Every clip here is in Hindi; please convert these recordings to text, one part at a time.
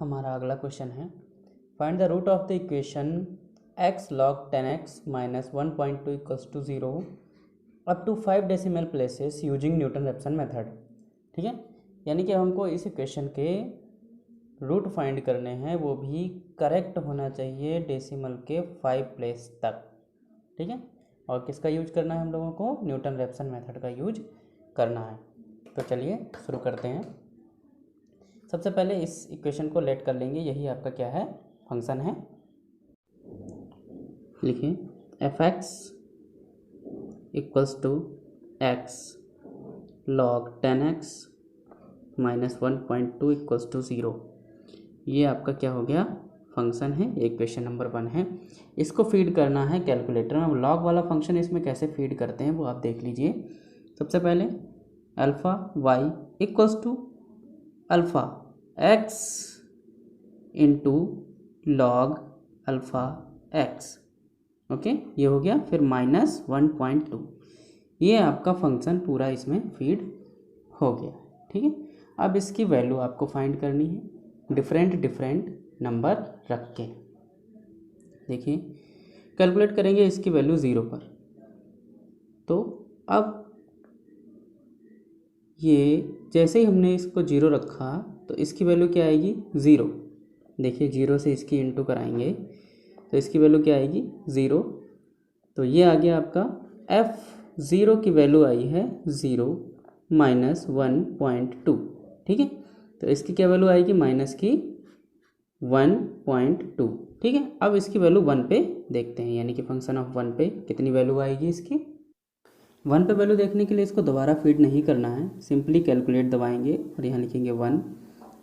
हमारा अगला क्वेश्चन है, find the root of the equation x log 10x minus 1.2 equals to 0 up to 5 decimal places using Newton Raphson method. ठीक है, यानी कि हमको इस इक्वेशन के रूट फाइंड करने हैं, वो भी करेक्ट होना चाहिए डेसिमल के 5 प्लेस तक। ठीक है, और किसका यूज करना है हम लोगों को? न्यूटन रेप्सन मेथड का यूज करना है। तो चलिए शुरू करते हैं। सबसे पहले इस इक्वेशन को लेट कर लेंगे, यही आपका क्या है? फंक्शन है। लिखिए f(x) equals to x log 10x minus 1.2 equals to 0। ये आपका क्या हो गया? फंक्शन है। इक्वेशन नंबर 1 है। इसको फीड करना है कैलकुलेटर में। लॉग वाला फंक्शन इसमें कैसे फीड करते हैं वो आप देख लीजिए। सबसे पहले alpha y equals to alpha x into log alpha x। Okay, ये हो गया। फिर माइनस 1.2, ये आपका फंक्शन पूरा इसमें फीड हो गया। ठीक है, अब इसकी वैल्यू आपको फाइंड करनी है डिफरेंट नंबर रख के। देखिए कैलकुलेट करेंगे इसकी वैल्यू 0 पर। तो अब ये जैसे ही हमने इसको 0 रखा तो इसकी वैल्यू क्या आएगी? 0। देखिए 0 से इसकी इंटू कराएंगे तो इसकी वैल्यू क्या आएगी? 0। तो ये आ गया आपका f(0) की वैल्यू आई है 0 माइनस 1.2। ठीक है, तो इसकी क्या वैल्यू आएगी? माइनस की 1.2। ठीक है, अब इसकी वैल्यू 1 पे देखते हैं, यानी कि फंक्शन ऑफ 1 पे कितनी वैल्यू आएगी इसकी। 1 पे वैल्यू देखने के लिए इसको दोबारा फीड नहीं करना है, सिंपली कैलकुलेट दबाएंगे और यहाँ लिखेंगे 1।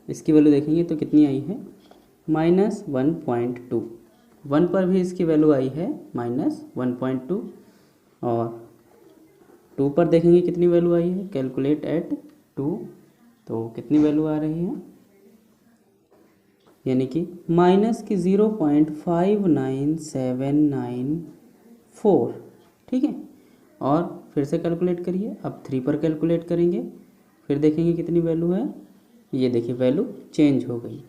इसकी वैल्यू देखेंगे तो कितनी आई है? माइनस 1.2। 1 पर भी इसकी वैल्यू आई है माइनस 1.2, और 2 पर देखेंगे कितनी वैल्यू आई है? कैलकुलेट एट 2, तो कितनी वैल्यू आ रही है? यानी कि माइनस की 0.59794। ठीक है, और फिर से कैलकुलेट करिए। अब 3 पर कैलकुलेट करेंगे, फिर देखेंगे कितनी वैल्यू है। ये देखिए वैल्यू चेंज हो गई,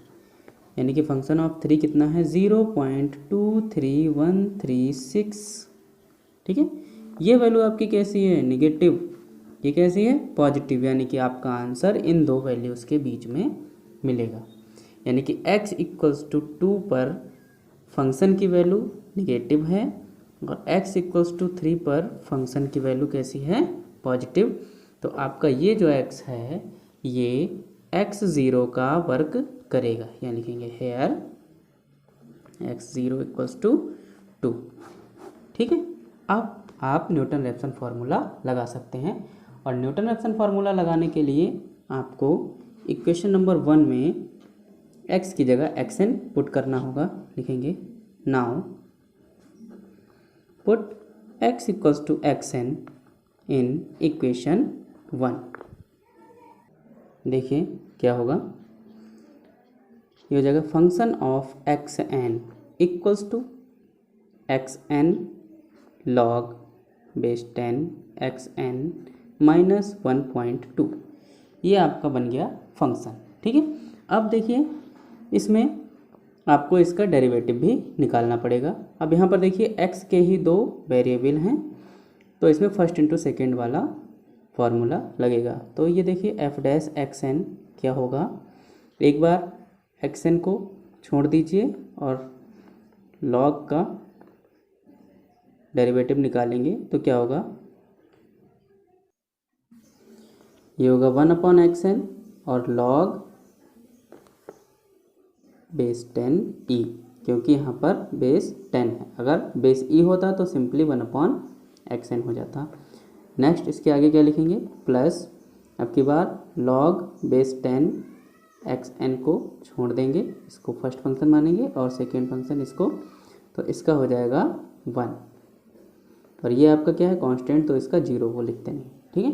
यानी कि फंक्शन ऑफ 3 कितना है? 0.23136। ठीक है, ये वैल्यू आपकी कैसी है? निगेटिव। ये कैसी है? पॉजिटिव, यानी कि आपका आंसर इन दो वैल्यूज़ के बीच में मिलेगा। यानी कि x इक्वल्स टू 2 पर फंक्शन की वैल्यू निगेटिव है, और x इक्वल्स टू 3 पर फंक्शन की वैल्यू कैसी है? पॉजिटिव। तो आपका ये जो x है ये x0 का वर्क करेगा, यहाँ लिखेंगे हेयर x0 इक्वल्स टू 2। ठीक है, अब आप न्यूटन रेप्सन फार्मूला लगा सकते हैं, और न्यूटन रेप्सन फार्मूला लगाने के लिए आपको इक्वेशन नंबर 1 में x की जगह xn पुट करना होगा। लिखेंगे now put x equals to xn in equation 1। देखिए क्या होगा, ये हो जाएगा function of xn equals to xn log base 10 xn minus 1.2। ये आपका बन गया फंक्शन। ठीक है, अब देखिए इसमें आपको इसका डेरिवेटिव भी निकालना पड़ेगा। अब यहाँ पर देखिए x के ही 2 वेरिएबल हैं, तो इसमें फर्स्ट इंटू सेकेंड वाला फार्मूला लगेगा। तो ये देखिए f'(xn) क्या होगा? एक बार xn को छोड़ दीजिए और log का डेरिवेटिव निकालेंगे तो क्या होगा? ये होगा 1/xn और log बेस 10e, क्योंकि यहाँ पर बेस 10 है। अगर बेस e होता तो सिंपली 1/xn हो जाता। नेक्स्ट इसके आगे क्या लिखेंगे? प्लस अब की बार log बेस 10 xn को छोड़ देंगे, इसको फर्स्ट फंक्शन मानेंगे और सेकेंड फंक्शन इसको, तो इसका हो जाएगा 1। और ये आपका क्या है? कांस्टेंट, तो इसका 0 वो लिखते नहीं। ठीक है,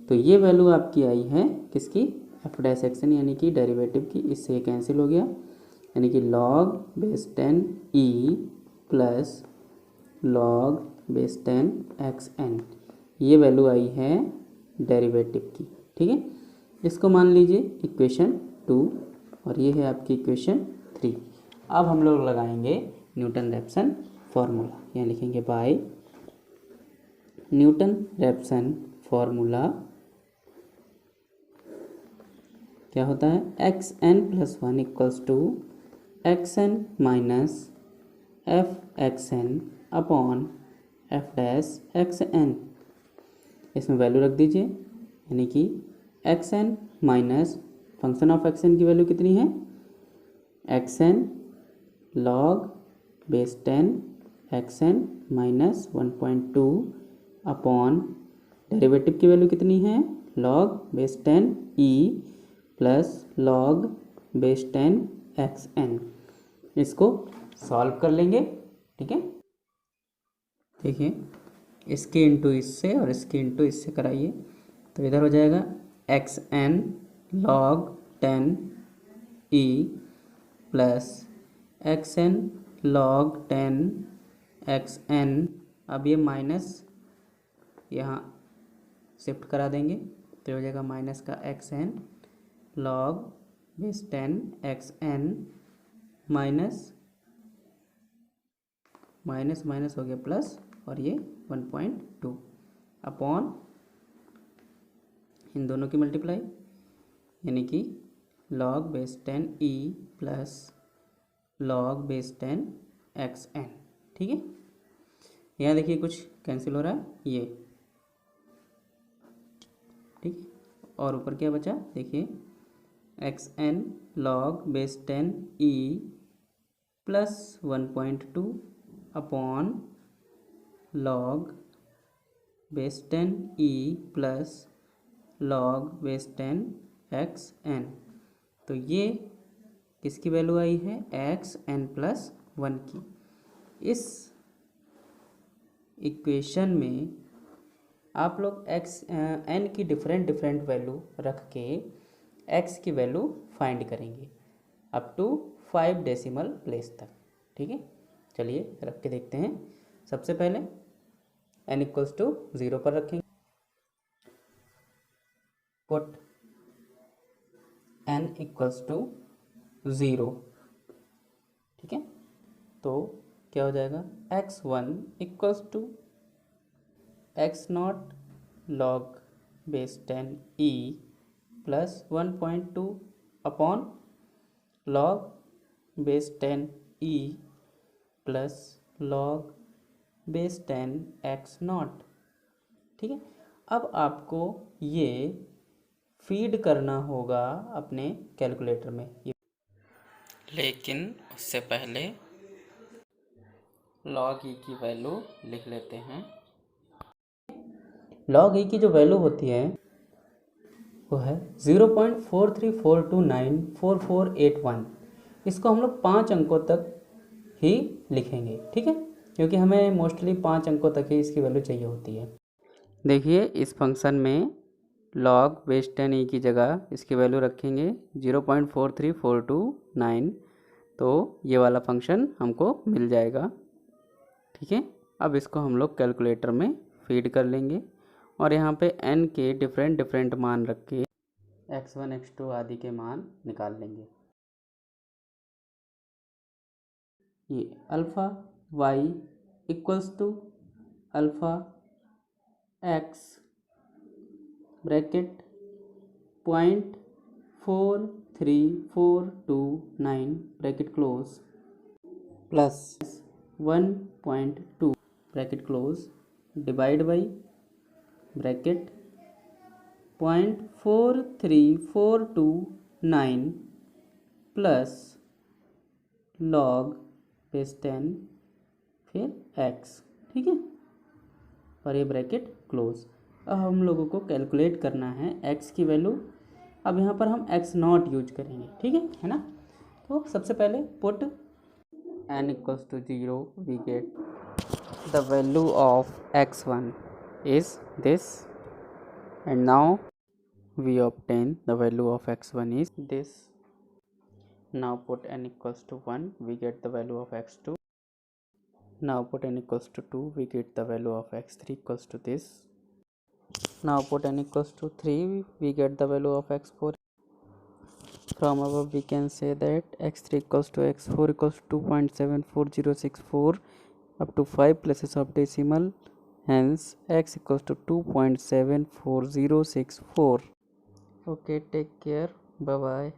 तो ये वैल्यू आपकी आई है किसकी? f'(xn) यानी कि डेरिवेटिव की। इससे कैंसिल हो गया, यानी कि log base 10e plus log base 10 xn, ये वैल्यू आई है डेरिवेटिव की। ठीक है, इसको मान लीजिए इक्वेशन 2। और ये है आपकी इक्वेशन 3। अब हम लोग लगाएंगे न्यूटन रैप्सन फार्मूला। यहाँ लिखेंगे बाय न्यूटन रैप्सन फार्मूला क्या होता है, x n plus one equals to x n minus f x n upon f dash x n. इसमें वैल्यू रख दीजिए, यानी कि x n minus function of x n की वैल्यू कितनी है, x n log base 10 x n minus 1.2 upon derivative की वैल्यू कितनी है, log base 10 e plus log base 10 x n. इसको सॉल्व कर लेंगे। ठीक है, देखिए इसके इंटू इससे और इसके इंटू इससे कराइए, तो इधर हो जाएगा x n log 10 e plus x n log 10 x n. अब ये माइनस यहाँ शिफ्ट करा देंगे, तो हो जाएगा माइनस का x n log base 10 x n minus minus minus हो गया प्लस, और ये 1.2 अपॉन इन दोनों की मल्टीप्लाई, यानी कि log base 10 e plus log base 10 x n. ठीक है, यहाँ देखिए कुछ कैंसिल हो रहा है ये। ठीक है, और ऊपर क्या बचा, देखिए x n log base 10 e plus 1.2 upon log base 10 e plus log base 10 x n. तो ये किसकी वैल्यू आई है, एक्स एन प्लस 1 की। इस इक्वेशन में आप लोग एक्स एन की डिफरेंट डिफरेंट वैल्यू रख के एक्स की वैल्यू फाइंड करेंगे अप टू 5 डेसिमल प्लेस तक। ठीक है, चलिए रख के देखते हैं। सबसे पहले n इक्वल्स टू 0 पर रखेंगे, पुट n इक्वल्स टू 0। ठीक है, तो क्या हो जाएगा, x1 equals to x naught log base 10 e plus 1.2 upon log base 10 e plus log base 10 x naught. ठीक है, अब आपको ये फीड करना होगा अपने कैलकुलेटर में, लेकिन उससे पहले लॉग ई की वैल्यू लिख लेते हैं। लॉग ई की जो वैल्यू होती है वो है 0.43429448 इसको हम लोग 5 अंकों तक ही लिखेंगे। ठीक है, क्योंकि हमें मोस्टली 5 अंकों तक ही इसकी वैल्यू चाहिए होती है। देखिए इस फंक्शन में लॉग बेस 10 ई की जगह इसकी वैल्यू रखेंगे 0.43429, तो ये वाला फंक्शन हमको मिल जाएगा। ठीक है, अब इसको हम लोग कैलकुलेटर में फीड कर लेंगे और यहाँ पे n के डिफरेंट डिफरेंट मान रख के x1 x2 आदि के मान निकाल लेंगे। ये alpha y equals to alpha x bracket 0.43429 bracket close plus 1.2 bracket close divide by bracket 0.43429 plus log base 10 फिर x। ठीक है, और ये ब्रैकेट क्लोज। अब हम लोगों को कैलकुलेट करना है x की वैल्यू। अब यहाँ पर हम x नॉट यूज करेंगे। ठीक है ना, तो सबसे पहले put n equals to 0 we get the value of x1 is this, and now we obtain the value of x1 is this. Now put n equals to 1, we get the value of x2. Now put n equals to 2, we get the value of x3 equals to this. Now put n equals to 3, we get the value of x4. From above we can say that x3 equals to x4 equals to 2.74064 up to 5 places of decimal, hence x equals to 2.74064. Okay, take care, bye bye.